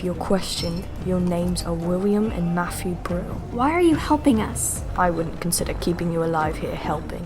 you're questioned, your names are William and Matthew Brill. Why are you helping us? I wouldn't consider keeping you alive here helping.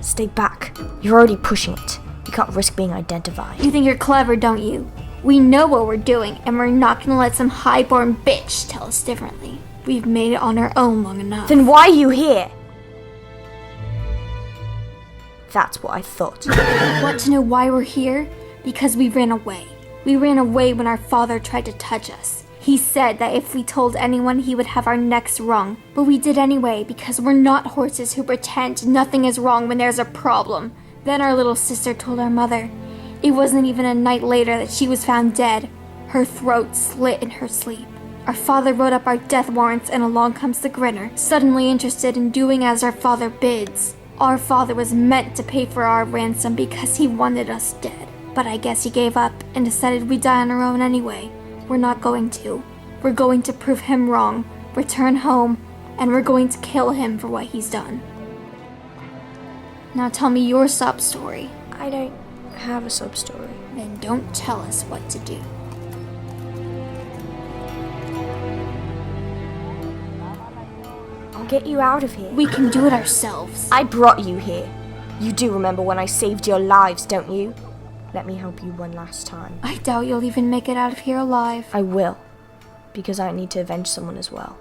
Stay back. You're already pushing it. You can't risk being identified. You think you're clever, don't you? We know what we're doing, and we're not gonna let some highborn bitch tell us differently. We've made it on our own long enough. Then why are you here? That's what I thought. Want to know why we're here? Because we ran away. We ran away when our father tried to touch us. He said that if we told anyone, he would have our necks wrung. But we did anyway, because we're not horses who pretend nothing is wrong when there's a problem. Then our little sister told our mother. It wasn't even a night later that she was found dead, her throat slit in her sleep. Our father wrote up our death warrants, and along comes the grinner, suddenly interested in doing as our father bids. Our father was meant to pay for our ransom because he wanted us dead. But I guess he gave up and decided we'd die on our own anyway. We're not going to. We're going to prove him wrong, return home, and we're going to kill him for what he's done. Now tell me your sob story. I don't have a sob story. Then don't tell us what to do. I'll get you out of here. We can do it ourselves. I brought you here. You do remember when I saved your lives, don't you? Let me help you one last time. I doubt you'll even make it out of here alive. I will, because I need to avenge someone as well.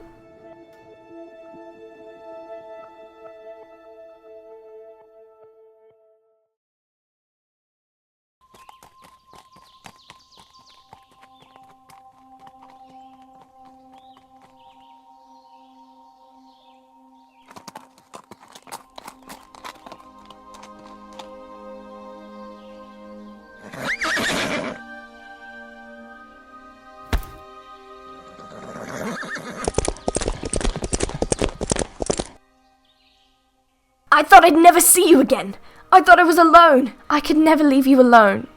I thought I'd never see you again. I thought I was alone. I could never leave you alone.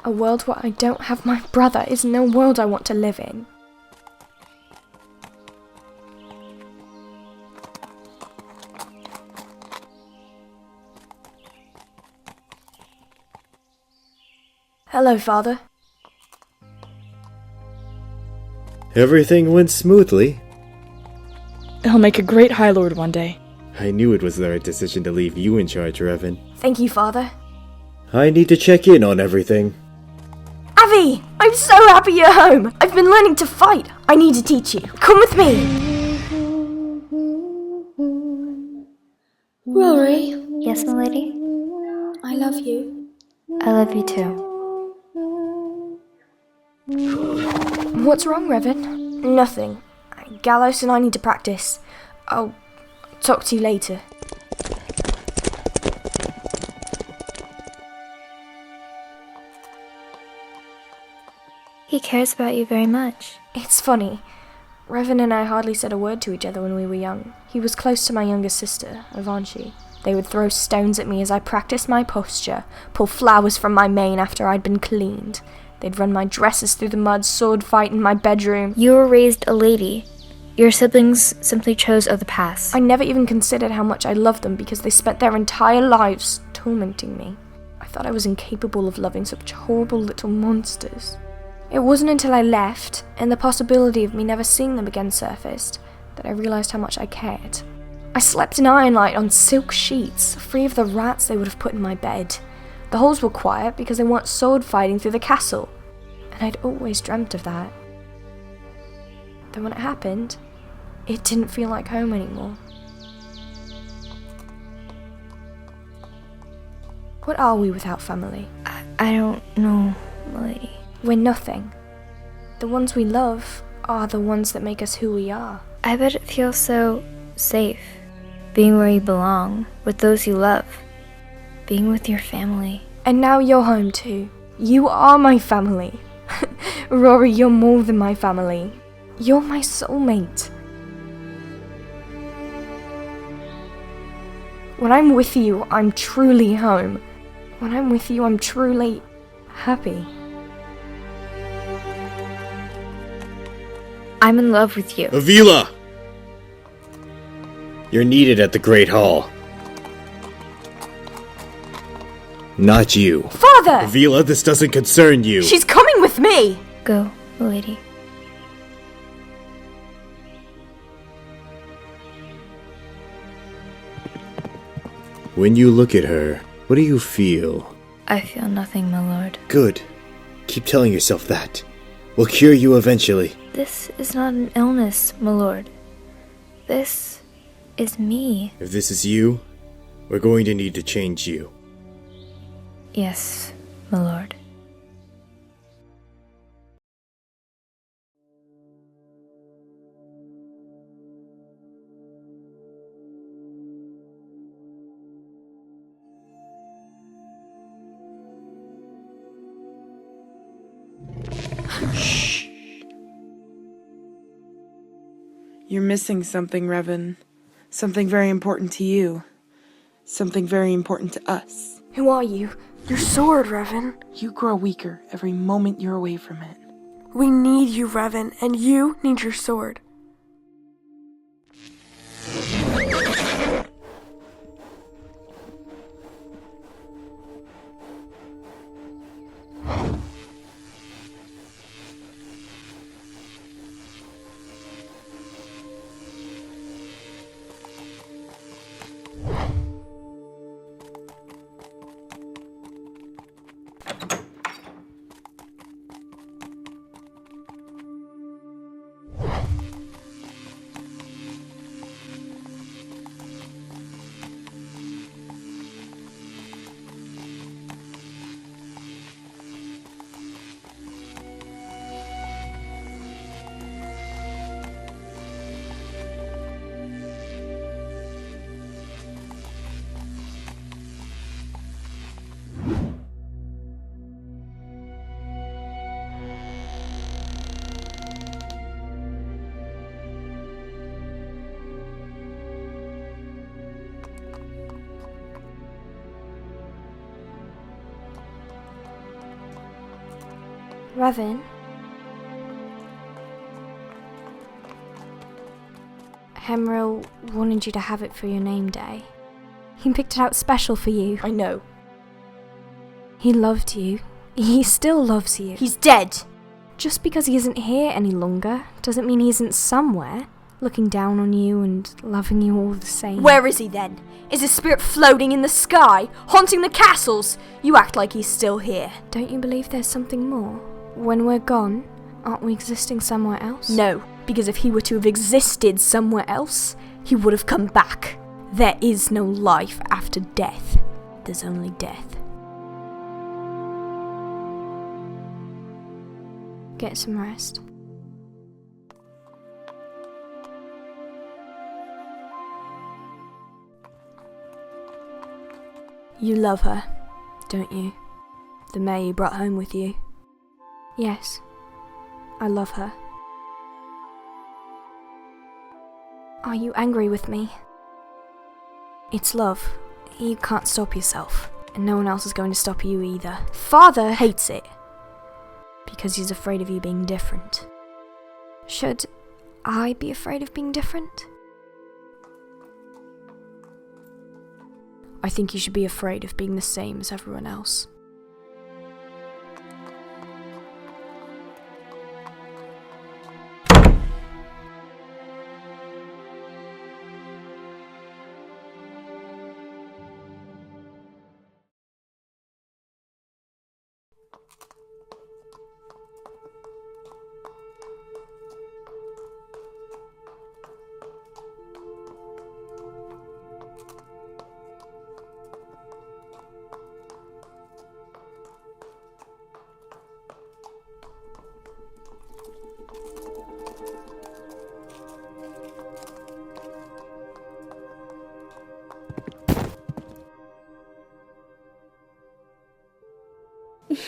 A world where I don't have my brother is no world I want to live in. Hello, Father. Everything went smoothly. I'll make a great High Lord one day. I knew it was the right decision to leave you in charge, Revin. Thank you, Father. I need to check in on everything. Avi! I'm so happy you're home! I've been learning to fight. I need to teach you. Come with me! Rory? Yes, my lady? I love you. I love you too. What's wrong, Revin? Nothing. Gallows and I need to practice. I'll talk to you later. He cares about you very much. It's funny. Revin and I hardly said a word to each other when we were young. He was close to my younger sister, Avanshee. They would throw stones at me as I practiced my posture, pull flowers from my mane after I'd been cleaned. They'd run my dresses through the mud, sword fight in my bedroom. You were raised a lady. Your siblings simply chose of the past. I never even considered how much I loved them because they spent their entire lives tormenting me. I thought I was incapable of loving such horrible little monsters. It wasn't until I left, and the possibility of me never seeing them again surfaced, that I realised how much I cared. I slept in ironlight on silk sheets, free of the rats they would have put in my bed. The halls were quiet because they weren't sword fighting through the castle, and I'd always dreamt of that. Then when it happened, it didn't feel like home anymore. What are we without family? I don't know, my lady. We're nothing. The ones we love are the ones that make us who we are. I bet it feels so safe, being where you belong, with those you love, being with your family. And now you're home too. You are my family. Rory, you're more than my family. You're my soulmate. When I'm with you, I'm truly home. When I'm with you, I'm truly happy. I'm in love with you. Avila! You're needed at the Great Hall. Not you. Father! Avila, this doesn't concern you. She's coming with me! Go, lady. When you look at her, what do you feel? I feel nothing, my lord. Good. Keep telling yourself that. We'll cure you eventually. This is not an illness, my lord. This is me. If this is you, we're going to need to change you. Yes, my lord. You're missing something, Revin. Something very important to you. Something very important to us. Who are you? Your sword, Revin. You grow weaker every moment you're away from it. We need you, Revin, and you need your sword. Revin? Hemril wanted you to have it for your name day. He picked it out special for you. I know. He loved you. He still loves you. He's dead! Just because he isn't here any longer doesn't mean he isn't somewhere, looking down on you and loving you all the same. Where is he then? Is his spirit floating in the sky, haunting the castles? You act like he's still here. Don't you believe there's something more? When we're gone, aren't we existing somewhere else? No, because if he were to have existed somewhere else, he would have come back. There is no life after death. There's only death. Get some rest. You love her, don't you? The mare you brought home with you. Yes, I love her. Are you angry with me? It's love. You can't stop yourself, and no one else is going to stop you either. Father Hates it, because he's afraid of you being different. Should I be afraid of being different? I think you should be afraid of being the same as everyone else.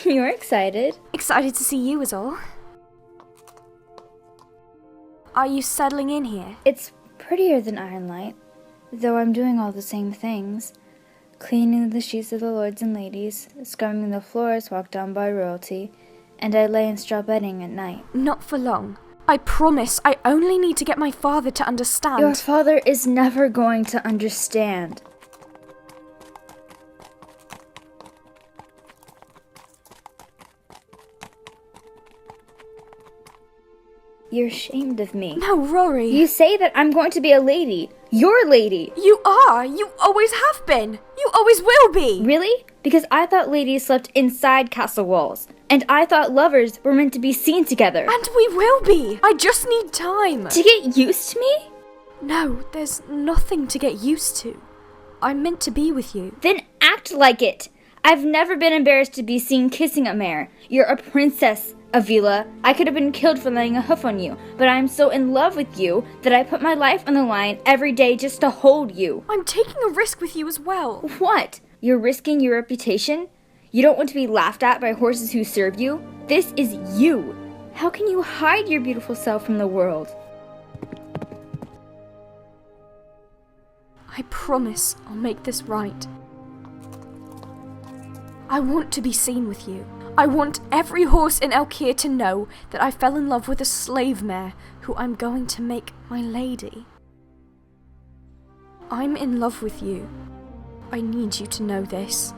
You're excited. Excited to see you is all. Are you settling in here? It's prettier than Ironlight, though I'm doing all the same things. Cleaning the sheets of the lords and ladies, scrubbing the floors walked on by royalty, and I lay in straw bedding at night. Not for long. I promise, I only need to get my father to understand. Your father is never going to understand. You're ashamed of me. No, Rory. You say that I'm going to be a lady. Your lady. You are. You always have been. You always will be. Really? Because I thought ladies slept inside castle walls. And I thought lovers were meant to be seen together. And we will be. I just need time. To get used to me? No, there's nothing to get used to. I'm meant to be with you. Then act like it. I've never been embarrassed to be seen kissing a mare. You're a princess, Avila. I could have been killed for laying a hoof on you, but I'm so in love with you that I put my life on the line every day just to hold you. I'm taking a risk with you as well. What? You're risking your reputation? You don't want to be laughed at by horses who serve you? This is you. How can you hide your beautiful self from the world? I promise I'll make this right. I want to be seen with you. I want every horse in Elkir to know that I fell in love with a slave mare who I'm going to make my lady. I'm in love with you. I need you to know this.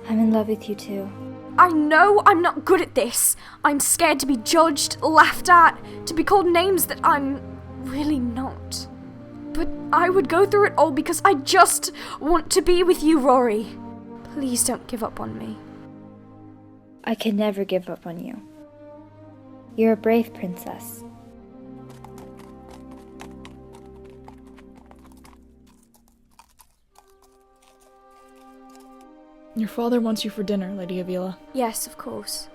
I'm in love with you too. I know I'm not good at this. I'm scared to be judged, laughed at, to be called names that I'm really not. But I would go through it all because I just want to be with you, Rory. Please don't give up on me. I can never give up on you. You're a brave princess. Your father wants you for dinner, Lady Avila. Yes, of course.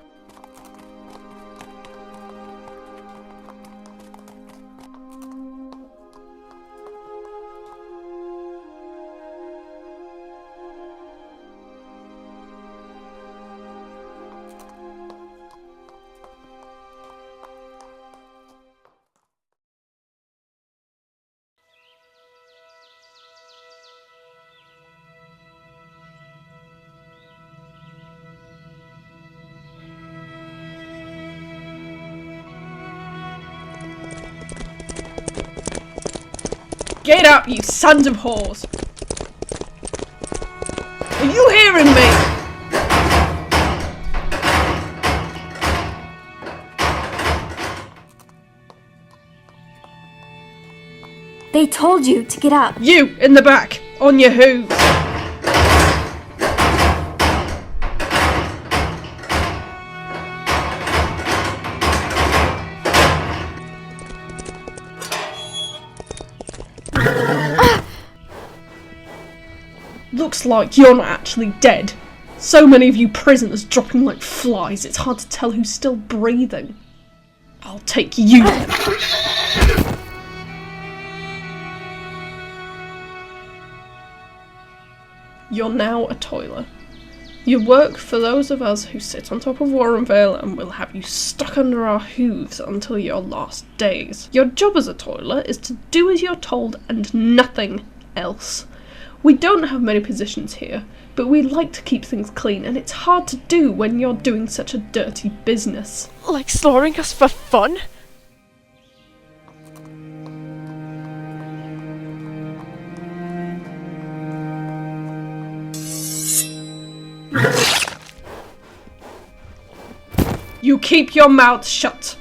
Get up, you sons of whores! Are you hearing me? They told you to get up. You, in the back, on your hooves! Looks like you're not actually dead. So many of you prisoners dropping like flies, it's hard to tell who's still breathing. I'll take you then. You're now a toiler. You work for those of us who sit on top of Worrenvale and will have you stuck under our hooves until your last days. Your job as a toiler is to do as you're told and nothing else. We don't have many positions here, but we like to keep things clean, and it's hard to do when you're doing such a dirty business. Like slaughtering us for fun? You keep your mouth shut.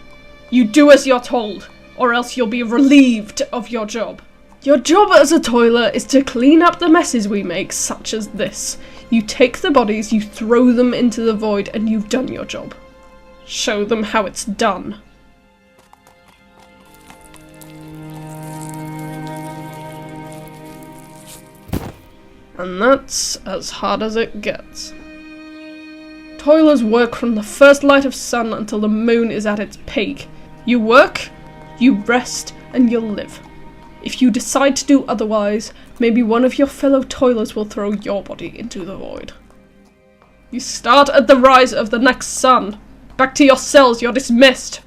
You do as you're told, or else you'll be relieved of your job. Your job as a toiler is to clean up the messes we make, such as this. You take the bodies, you throw them into the void, and you've done your job. Show them how it's done. And that's as hard as it gets. Toilers work from the first light of sun until the moon is at its peak. You work, you rest, and you'll live. If you decide to do otherwise, maybe one of your fellow toilers will throw your body into the void. You start at the rise of the next sun. Back to your cells, you're dismissed.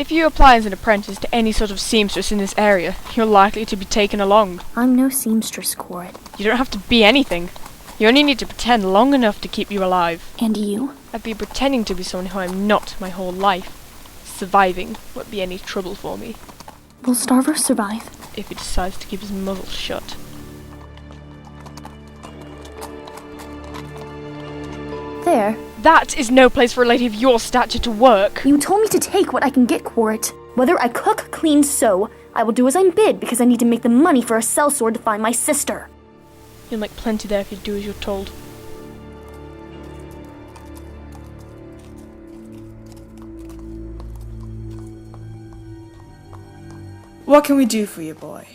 If you apply as an apprentice to any sort of seamstress in this area, you're likely to be taken along. I'm no seamstress, Corit. You don't have to be anything. You only need to pretend long enough to keep you alive. And you? I've been pretending to be someone who I'm not my whole life. Surviving won't be any trouble for me. Will Starver survive? If he decides to keep his muzzle shut. There. That is no place for a lady of your stature to work. You told me to take what I can get, Corit. Whether I cook, clean, sew, I will do as I'm bid because I need to make the money for a sellsword to find my sister. You'll make plenty there if you do as you're told. What can we do for you, boy?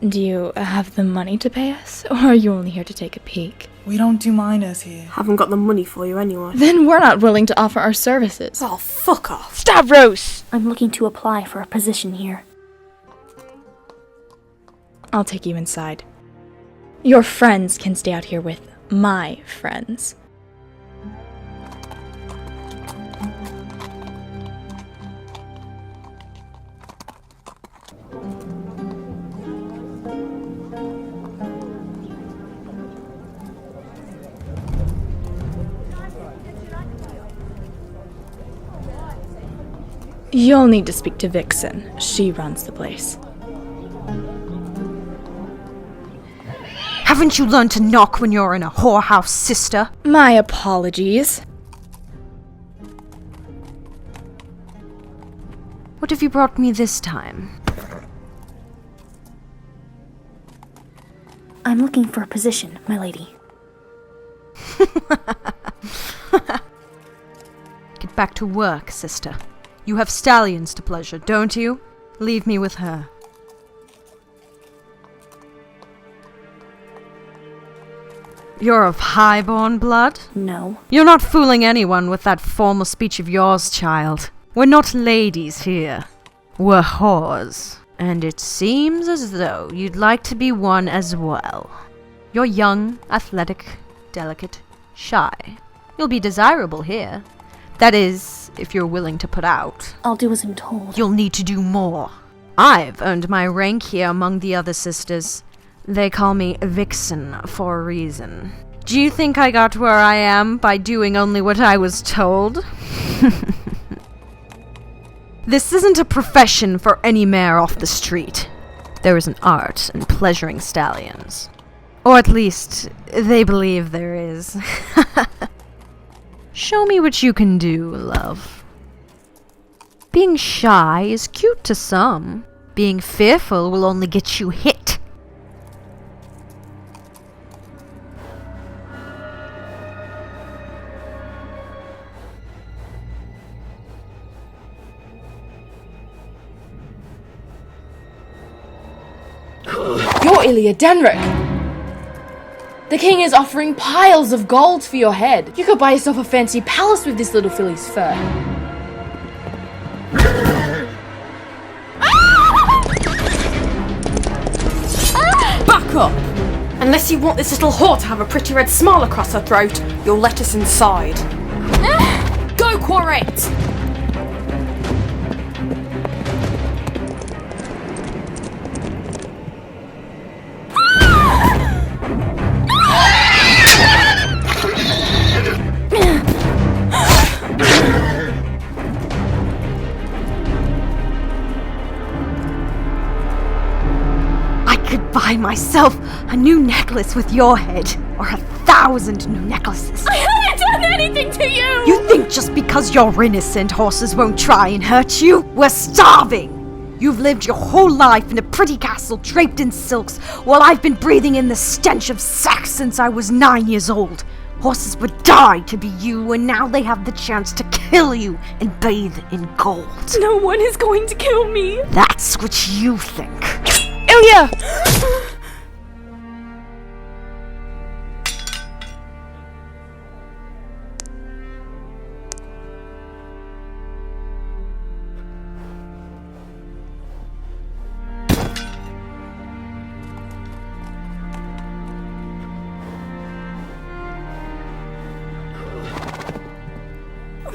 Do you have the money to pay us, or are you only here to take a peek? We don't do minors here. Haven't got the money for you anyway. Then we're not willing to offer our services. Oh, fuck off. Stavros! I'm looking to apply for a position here. I'll take you inside. Your friends can stay out here with my friends. You'll need to speak to Vixen. She runs the place. Haven't you learned to knock when you're in a whorehouse, sister? My apologies. What have you brought me this time? I'm looking for a position, my lady. Get back to work, sister. You have stallions to pleasure, don't you? Leave me with her. You're of high-born blood? No. You're not fooling anyone with that formal speech of yours, child. We're not ladies here. We're whores. And it seems as though you'd like to be one as well. You're young, athletic, delicate, shy. You'll be desirable here. That is, if you're willing to put out. I'll do as I'm told. You'll need to do more. I've earned my rank here among the other sisters. They call me Vixen for a reason. Do you think I got where I am by doing only what I was told? This isn't a profession for any mare off the street. There is an art in pleasuring stallions. Or at least, they believe there is. Show me what you can do, love. Being shy is cute to some. Being fearful will only get you hit. You're Iliya Denrick! The king is offering piles of gold for your head. You could buy yourself a fancy palace with this little filly's fur. Back up! Unless you want this little whore to have a pretty red smile across her throat, you'll let us inside. Go, Quaret! Buy myself a new necklace with your head, or 1,000 new necklaces. I haven't done anything to you! You think just because you're innocent, horses won't try and hurt you? We're starving! You've lived your whole life in a pretty castle draped in silks, while I've been breathing in the stench of sex since I was 9 years old. Horses would die to be you, and now they have the chance to kill you and bathe in gold. No one is going to kill me! That's what you think. Iliya!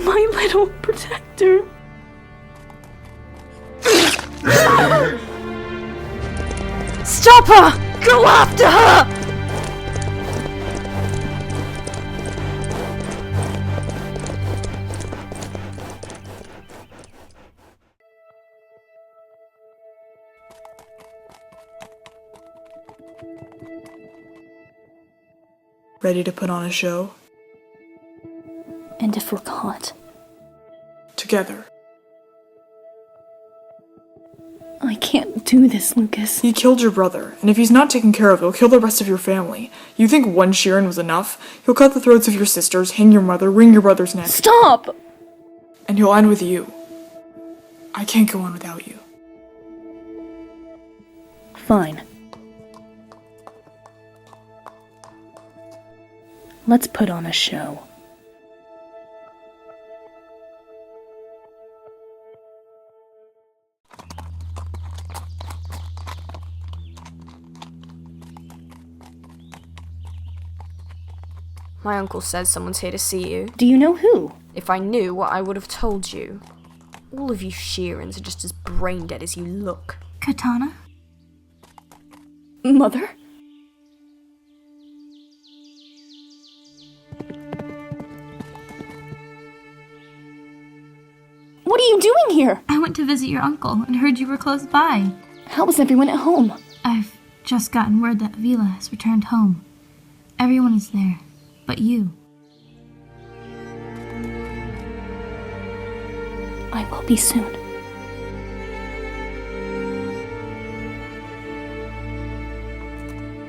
My little protector. Stop her! Go after her! Ready to put on a show? And if we're caught? Together. I can't do this, Lukus. He killed your brother, and if he's not taken care of, he'll kill the rest of your family. You think one Sheeran was enough? He'll cut the throats of your sisters, hang your mother, wring your brother's neck. Stop! And he'll end with you. I can't go on without you. Fine. Let's put on a show. My uncle says someone's here to see you. Do you know who? If I knew, I would have told you. All of you Sheerans are just as brain dead as you look. Katanah? Mother? What are you doing here? I went to visit your uncle and heard you were close by. How is everyone at home? I've just gotten word that Avila has returned home. Everyone is there, but you. I will be soon.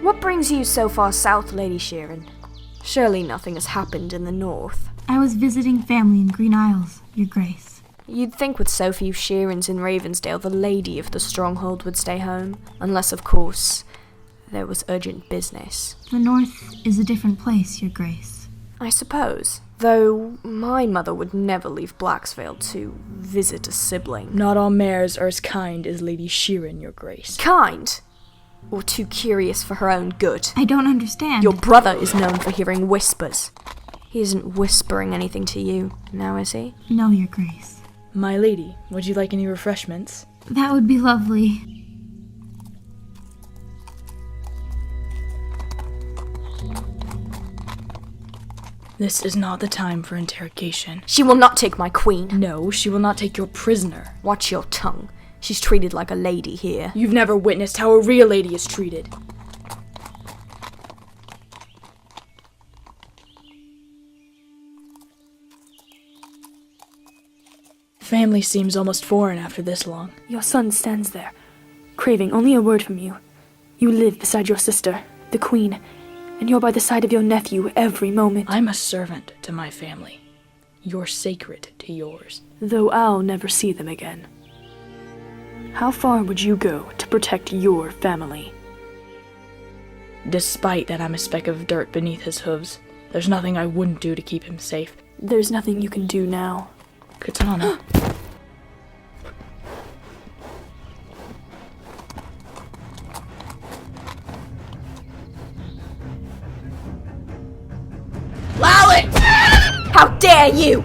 What brings you so far south, Lady Sheeran? Surely nothing has happened in the north. I was visiting family in Green Isles, Your Grace. You'd think with so few Sheerans in Ravensdale, the lady of the stronghold would stay home. Unless, of course, there was urgent business. The north is a different place, Your Grace. I suppose. Though my mother would never leave Blacksvale to visit a sibling. Not all mares are as kind as Lady Sheeran, Your Grace. Kind? Or too curious for her own good? I don't understand. Your brother is known for hearing whispers. He isn't whispering anything to you, now is he? No, Your Grace. My lady, would you like any refreshments? That would be lovely. This is not the time for interrogation. She will not take my queen. No, she will not take your prisoner. Watch your tongue. She's treated like a lady here. You've never witnessed how a real lady is treated. Family seems almost foreign after this long. Your son stands there, craving only a word from you. You live beside your sister, the queen, and you're by the side of your nephew every moment. I'm a servant to my family. You're sacred to yours. Though I'll never see them again. How far would you go to protect your family? Despite that I'm a speck of dirt beneath his hooves, there's nothing I wouldn't do to keep him safe. There's nothing you can do now. Katanah. Lalit! How dare you!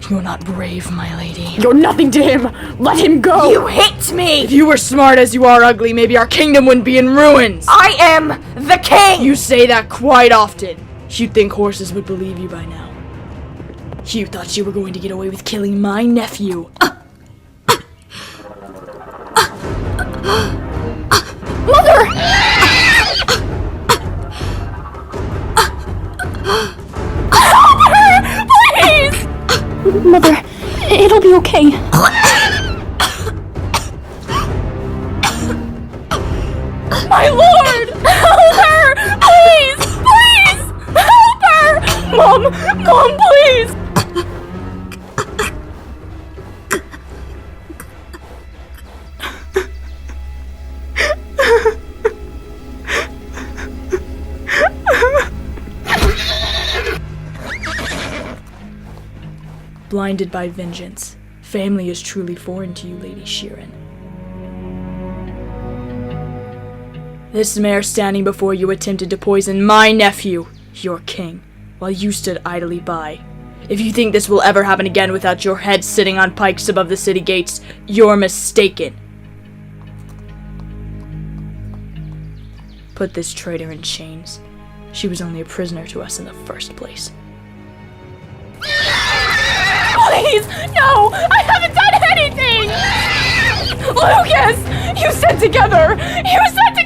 You're not brave, my lady. You're nothing to him! Let him go! You hit me! If you were smart as you are ugly, maybe our kingdom wouldn't be in ruins! I am the king! You say that quite often. You'd think horses would believe you by now. You thought you were going to get away with killing my nephew. Mother! Please! Mother, it'll be okay. My lord! Help her! Please! Please! Help her! Mom, please! Blinded by vengeance, family is truly foreign to you, Lady Sheeran. This mare standing before you attempted to poison my nephew, your king, while you stood idly by. If you think this will ever happen again without your head sitting on pikes above the city gates, you're mistaken. put this traitor in chains. She was only a prisoner to us in the first place. Please! No! I haven't done anything! Lucas! You said together! You said